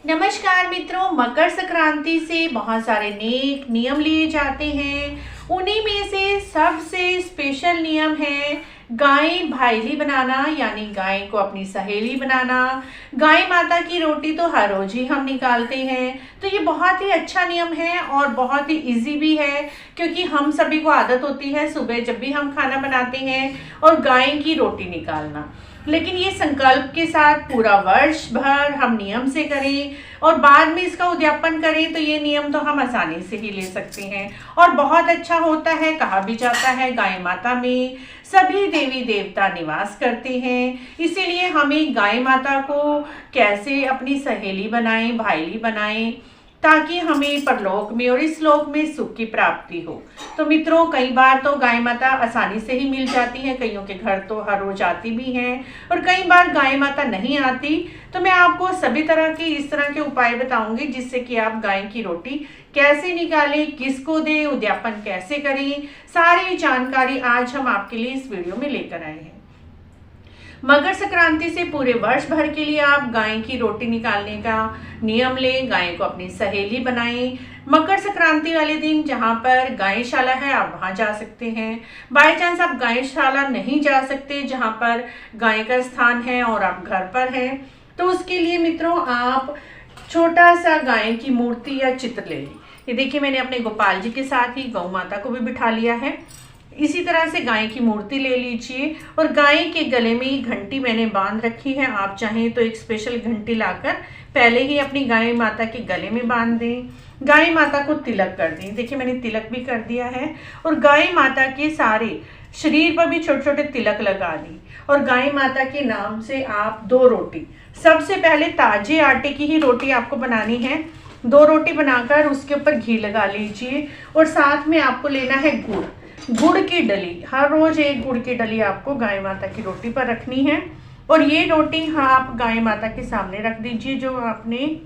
नमस्कार मित्रों, मकर संक्रांति से बहुत सारे नेक नियम लिए जाते हैं। उन्हीं में से सबसे स्पेशल नियम है गाय भाईली बनाना, यानी गाय को अपनी सहेली बनाना। गाय माता की रोटी तो हर रोज ही हम निकालते हैं, तो ये बहुत ही अच्छा नियम है और बहुत ही इजी भी है, क्योंकि हम सभी को आदत होती है सुबह जब भी हम खाना बनाते हैं और गाय की रोटी निकालना। लेकिन ये संकल्प के साथ पूरा वर्ष भर हम नियम से करें और बाद में इसका उद्यापन करें तो ये नियम तो हम आसानी से ही ले सकते हैं और बहुत अच्छा होता है। कहा भी जाता है गाय माता में सभी देवी देवता निवास करते हैं, इसीलिए हमें गाय माता को कैसे अपनी सहेली बनाएं, भाईली बनाएं, ताकि हमें परलोक में और इस लोक में सुख की प्राप्ति हो। तो मित्रों, कई बार तो गाय माता आसानी से ही मिल जाती है, कईयों के घर तो हर रोज आती भी हैं, और कई बार गाय माता नहीं आती। तो मैं आपको सभी तरह के इस तरह के उपाय बताऊंगी जिससे कि आप गाय की रोटी कैसे निकालें, किसको दें, उद्यापन कैसे करें, सारी जानकारी आज हम आपके लिए इस वीडियो में लेकर आए हैं। मकर संक्रांति से पूरे वर्ष भर के लिए आप गाय की रोटी निकालने का नियम लें, गाय को अपनी सहेली बनाएं। मकर संक्रांति वाले दिन जहां पर गायशाला है आप वहां जा सकते हैं। बाय चांस आप गायशाला नहीं जा सकते जहां पर गाय का स्थान है और आप घर पर हैं, तो उसके लिए मित्रों आप छोटा सा गाय की मूर्ति या चित्र ले ली। ये देखिए, मैंने अपने गोपाल जी के साथ ही गौ माता को भी बिठा लिया है। इसी तरह से गाय की मूर्ति ले लीजिए और गाय के गले में ही घंटी मैंने बांध रखी है। आप चाहें तो एक स्पेशल घंटी लाकर पहले ही अपनी गाय माता के गले में बांध दें। गाय माता को तिलक कर दें। देखिए, मैंने तिलक भी कर दिया है और गाय माता के सारे शरीर पर भी छोटे छोटे तिलक लगा दी। और गाय माता के नाम से आप 2 रोटी, सबसे पहले ताजे आटे की ही रोटी आपको बनानी है। 2 रोटी बनाकर उसके ऊपर घी लगा लीजिए और साथ में आपको लेना है गुड़ की डली। हर रोज एक गुड़ की डली आपको गाय माता की रोटी पर रखनी है और ये रोटी आप गाय माता के सामने रख दीजिए, जो आपने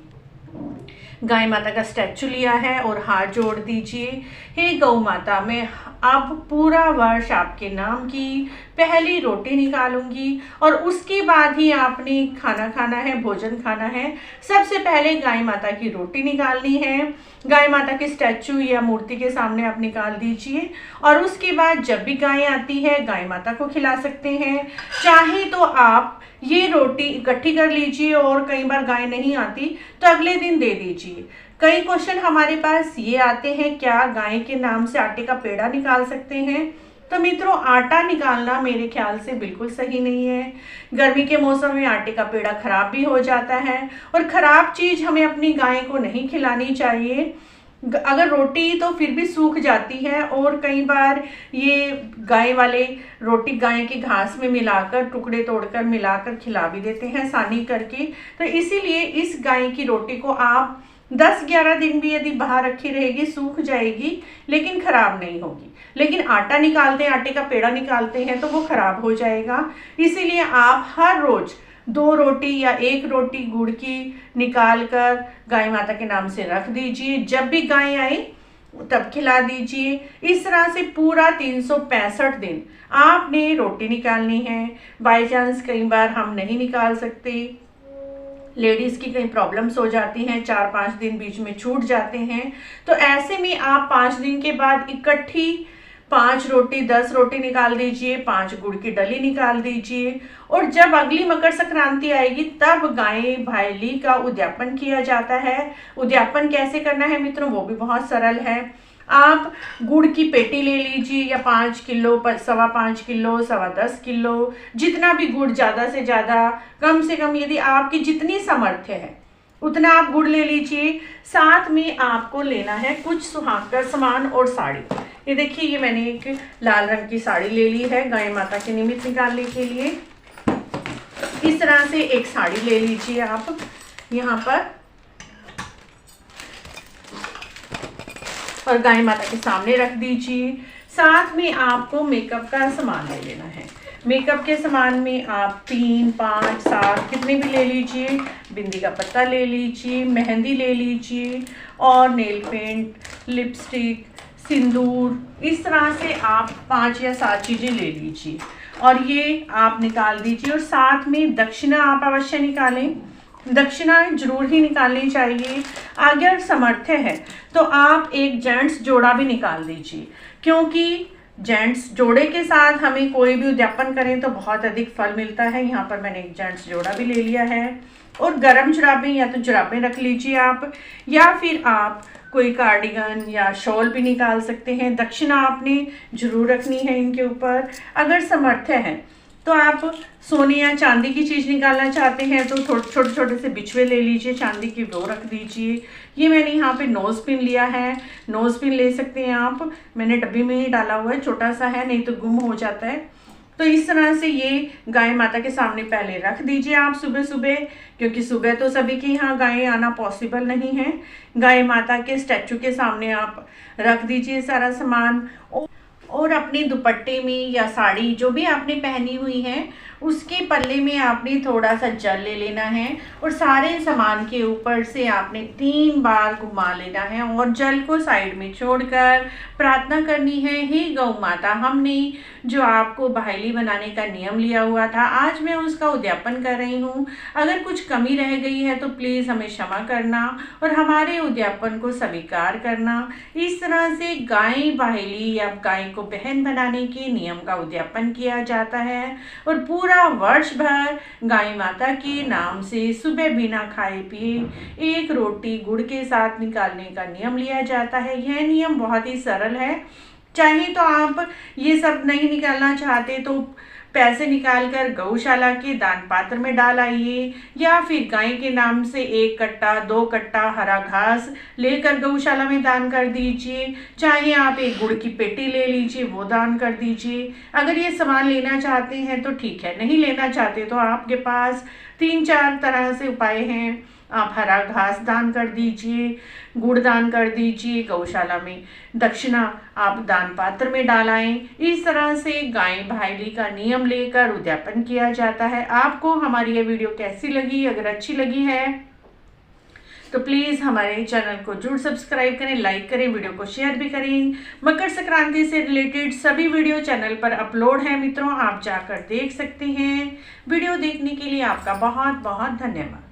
गाय माता का स्टैचू लिया है, और हाथ जोड़ दीजिए। हे गौ माता, मैं अब पूरा वर्ष आपके नाम की पहली रोटी निकालूंगी और उसके बाद ही आपने खाना खाना है, भोजन खाना है। सबसे पहले गाय माता की रोटी निकालनी है। गाय माता के स्टैचू या मूर्ति के सामने आप निकाल दीजिए और उसके बाद जब भी गाय आती है गाय माता को खिला सकते हैं। चाहे तो आप ये रोटी इकट्ठी कर लीजिए और कई बार गाय नहीं आती तो अगले दिन दे दीजिए। कई क्वेश्चन हमारे पास ये आते हैं, क्या गाय के नाम से आटे का पेड़ा निकाल सकते हैं? तो मित्रों, आटा निकालना मेरे ख्याल से बिल्कुल सही नहीं है। गर्मी के मौसम में आटे का पेड़ा खराब भी हो जाता है और खराब चीज हमें अपनी गाय को नहीं खिलानी चाहिए। अगर रोटी तो फिर भी सूख जाती है और कई बार ये गाय वाले रोटी गाय के घास में मिलाकर, टुकड़े तोड़कर मिलाकर खिला भी देते हैं सानी करके। तो इसीलिए इस गाय की रोटी को आप 10-11 दिन भी यदि बाहर रखी रहेगी, सूख जाएगी लेकिन खराब नहीं होगी। लेकिन आटा निकालते हैं, आटे का पेड़ा निकालते हैं तो वो खराब हो जाएगा। इसीलिए आप हर रोज 2 रोटी या 1 रोटी गुड़ की निकाल कर गाय माता के नाम से रख दीजिए। जब भी गाय आए तब खिला दीजिए। इस तरह से पूरा 365 दिन आपने रोटी निकालनी है। बाय चांस कई बार हम नहीं निकाल सकते, लेडीज की कई प्रॉब्लम्स हो जाती हैं, 4-5 दिन बीच में छूट जाते हैं, तो ऐसे में आप 5 दिन के बाद इकट्ठी 5 रोटी, 10 रोटी निकाल दीजिए, 5 गुड़ की डली निकाल दीजिए और जब अगली मकर संक्रांति आएगी तब गाय भाईली का उद्यापन किया जाता है। उद्यापन कैसे करना है मित्रों, वो भी बहुत सरल है। आप गुड़ की पेटी ले लीजिए या 5 किलो, 5.25 किलो, 10.25 किलो, जितना भी गुड़, ज़्यादा से ज़्यादा, कम से कम यदि आपकी जितनी सामर्थ्य है उतना आप गुड़ ले लीजिए। साथ में आपको लेना है कुछ सुहाग का सामान और साड़ी। ये देखिए, ये मैंने एक लाल रंग की साड़ी ले ली है गाय माता के निमित्त निकालने के लिए। इस तरह से एक साड़ी ले लीजिए आप यहाँ पर और गाय माता के सामने रख दीजिए। साथ में आपको मेकअप का सामान ले लेना है। मेकअप के सामान में आप 3, 5, 7 कितने भी ले लीजिए। बिंदी का पत्ता ले लीजिए, मेहंदी ले लीजिए और नेल पेंट, लिपस्टिक, सिंदूर, इस तरह से आप 5 या 7 चीज़ें ले लीजिए और ये आप निकाल दीजिए। और साथ में दक्षिणा आप अवश्य निकालें। दक्षिणा जरूर ही निकालनी चाहिए। अगर समर्थ है तो आप एक जेंट्स जोड़ा भी निकाल दीजिए, क्योंकि जेंट्स जोड़े के साथ हमें कोई भी उद्यापन करें तो बहुत अधिक फल मिलता है। यहाँ पर मैंने एक जेंट्स जोड़ा भी ले लिया है। और गर्म जुराबें या तो जुराबें रख लीजिए आप, या फिर आप कोई कार्डिगन या शॉल भी निकाल सकते हैं। दक्षिणा आपने जरूर रखनी है इनके ऊपर। अगर समर्थ है तो आप सोने या चांदी की चीज़ निकालना चाहते हैं तो छोटे छोटे से बिछुए ले लीजिए, चांदी की वो रख दीजिए। ये मैंने यहाँ पे नोज़ पिन लिया है, नोज़ पिन ले सकते हैं आप। मैंने डब्बी में ही डाला हुआ है, छोटा सा है, नहीं तो गुम हो जाता है। तो इस तरह से ये गाय माता के सामने पहले रख दीजिए आप सुबह सुबह, क्योंकि सुबह तो सभी के यहाँ गायें आना पॉसिबल नहीं है। गाय माता के स्टैचू के सामने आप रख दीजिए सारा सामान। और अपने दुपट्टे में या साड़ी जो भी आपने पहनी हुई है उसके पल्ले में आपने थोड़ा सा जल ले लेना है और सारे सामान के ऊपर से आपने 3 बार घुमा लेना है और जल को साइड में छोड़कर प्रार्थना करनी है, हे गौ माता, हमने जो आपको भाईली बनाने का नियम लिया हुआ था आज मैं उसका उद्यापन कर रही हूँ। अगर कुछ कमी रह गई है तो प्लीज़ हमें क्षमा करना और हमारे उद्यापन को स्वीकार करना। इस तरह से गाय भाईली या गाय को बहन बनाने के नियम का उद्यापन किया जाता है और पूरा वर्ष भर गाय माता के नाम से सुबह बिना खाए पिए एक रोटी गुड़ के साथ निकालने का नियम लिया जाता है। यह नियम बहुत ही सरल है। चाहे तो आप ये सब नहीं निकालना चाहते तो पैसे निकालकर गौशाला के दान पात्र में डाल आइए, या फिर गाय के नाम से 1 कट्टा 2 कट्टा हरा घास लेकर गौशाला में दान कर दीजिए। चाहे आप एक गुड़ की पेटी ले लीजिए, वो दान कर दीजिए। अगर ये सामान लेना चाहते हैं तो ठीक है, नहीं लेना चाहते तो आपके पास 3-4 तरह से उपाय हैं। आप हरा घास दान कर दीजिए, गुड़ दान कर दीजिए, गौशाला में दक्षिणा आप दान पात्र में डालाएं। इस तरह से गाय भाईली का नियम लेकर उद्यापन किया जाता है। आपको हमारी ये वीडियो कैसी लगी? अगर अच्छी लगी है तो प्लीज़ हमारे चैनल को जरूर सब्सक्राइब करें, लाइक करें, वीडियो को शेयर भी करें। मकर संक्रांति से रिलेटेड सभी वीडियो चैनल पर अपलोड है मित्रों, आप जाकर देख सकते हैं। वीडियो देखने के लिए आपका बहुत बहुत धन्यवाद।